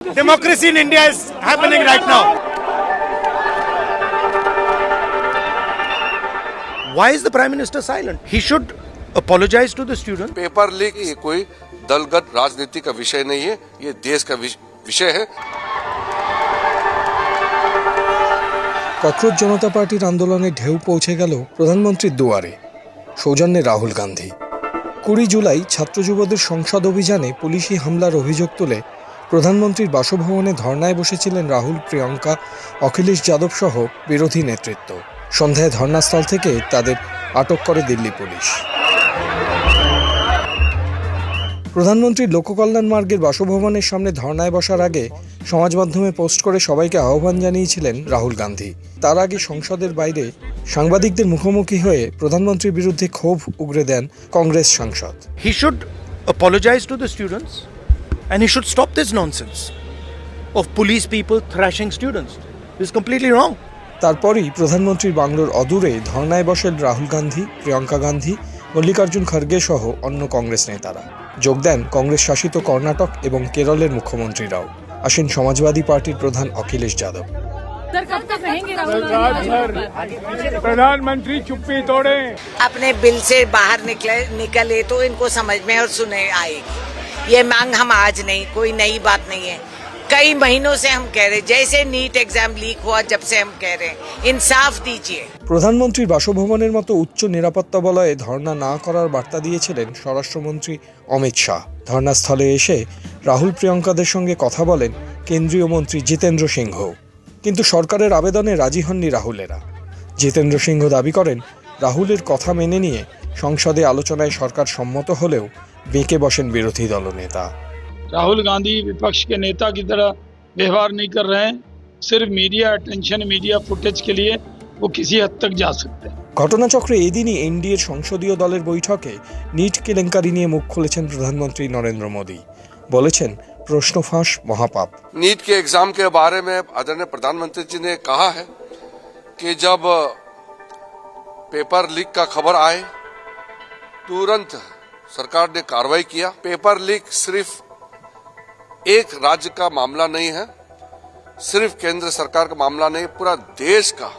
Democracy in India is happening right now. Why is the Prime Minister silent? He should apologize to the students. Paper leak ये कोई दलगत राजनीति का विषय नहीं है, ये देश का विषय है। ককরোচ জনতা পার্টির আন্দোলনে ঢেউ পৌঁছে গেল প্রধানমন্ত্রীর দুয়ারে। সৌজন্যে রাহুল গান্ধী। 20 জুলাই ছাত্র যুবদের সংসদ অভিযানে পুলিশি হামলার অভিযোগ তুলে প্রধানমন্ত্রীর বাসভবনে ধর্নায় বসেছিলেন রাহুল, প্রিয়ঙ্কা, অখিলেশ যাদব সহ বিরোধী নেতৃত্ব। সন্ধ্যায় ধর্নাস্থল থেকে তাদের আটক করে দিল্লি পুলিশ। প্রধানমন্ত্রীর লোককল্যাণ মার্গের বাসভবনের সামনে ধর্নায় বসার আগে সমাজ মাধ্যমে পোস্ট করে সবাইকে আহ্বান জানিয়েছিলেন রাহুল গান্ধী। তার আগে সংসদের বাইরে সাংবাদিকদের মুখোমুখি হয়ে প্রধানমন্ত্রীর বিরুদ্ধে ক্ষোভ উগরে দেন কংগ্রেস সাংসদ। He should apologize to the students and he should stop this nonsense of police people thrashing students. This is completely wrong. তারপরই প্রধানমন্ত্রীর বাংলোর অদূরে ধর্নায় বসেন রাহুল গান্ধী, প্রিয়ঙ্কা গান্ধী, মল্লিকার্জুন খড়গে সহ অন্য কংগ্রেস নেতারা। যোগ দেন কংগ্রেস শাসিত কর্ণাটক এবং কেরলের মুখ্যমন্ত্রীরাও। আসেন সমাজবাদী পার্টির প্রধান অখিলেশ যাদব। प्रधानमंत्री चुप्पी तोड़े, अपने बिल से बाहर निकले तो इनको समझ में और सुने आएगी। ये मांग हम आज नहीं, कोई नई बात नहीं है। कई महीनों से हम कह रहे, जैसे नीट एग्जाम लीक हुआ जब से हम कह रहे हैं इंसाफ दीजिए। প্রধানমন্ত্রীর বাসভবনের মতো উচ্চ নিরাপত্তা বলয়ে ধর্ণা না করার বার্তা দিয়েছিলেন স্বরাষ্ট্রমন্ত্রী অমিত শাহ। ধর্ণাস্থলে এসে রাহুল, প্রিয়ঙ্কাদের সঙ্গে কথা বলেন কেন্দ্রীয় মন্ত্রী জিতেন্দ্র সিংহ। কিন্তু সরকারের আবেদনে রাজি হননি রাহুলেরা। জিতেন্দ্র সিংহ দাবি করেন রাহুলের কথা মেনে নিয়ে সংসদে আলোচনায় সরকার সম্মত হলেও বেঁকে বসেন বিরোধী দলনেতা। राहुल गांधी विपक्ष के नेता की तरह व्यवहार नहीं कर रहे हैं। सिर्फ मीडिया अटेंशन, मीडिया फुटेज के लिए वो किसी हद तक जा सकते हैं। ঘটনাচক্রে এদিনই এনডিএর সংসদীয় দলের বৈঠকে নিট কেলেঙ্কারি নিয়ে মুখ খুলেছেন প্রধানমন্ত্রী নরেন্দ্র মোদী। বলেছেন প্রশ্ন ফাঁস মহাপাপ। नीट के एग्जाम के बारे में आदरणीय प्रधानमंत्री जी ने कहा है कि जब पेपर लीक का खबर आए तुरंत सरकार ने कार्रवाई किया। पेपर लीक सिर्फ एक राज्य का मामला नहीं है, सिर्फ केंद्र सरकार का मामला नहीं, पूरा देश का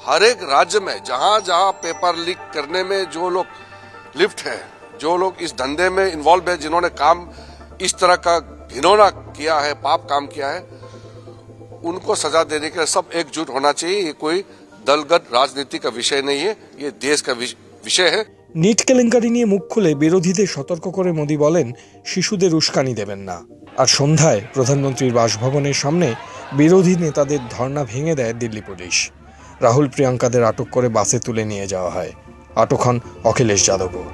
हर एक राज्य में जहां जहां पेपर लीक करने में जो लोग लिप्त है, जो लोग इस धंधे में इन्वॉल्व है, जिन्होंने काम इस तरह का घिनौना किया है, पाप काम किया है, उनको सजा देने के लिए सब एकजुट होना चाहिए। ये कोई दलगत राजनीति का विषय नहीं है, ये देश का विषय है। নিট কেলেঙ্কারি নিয়ে মুখ খুলে বিরোধীদের সতর্ক করে মোদী বলেন শিশুদের উস্কানি দেবেন না। আর সন্ধ্যায় প্রধানমন্ত্রীর বাসভবনের সামনে বিরোধী নেতাদের ধর্ণা ভেঙে দেয় দিল্লি পুলিশ। রাহুল, প্রিয়ঙ্কাদের আটক করে বাসে তুলে নিয়ে যাওয়া হয়। আটক হন অখিলেশ যাদবও।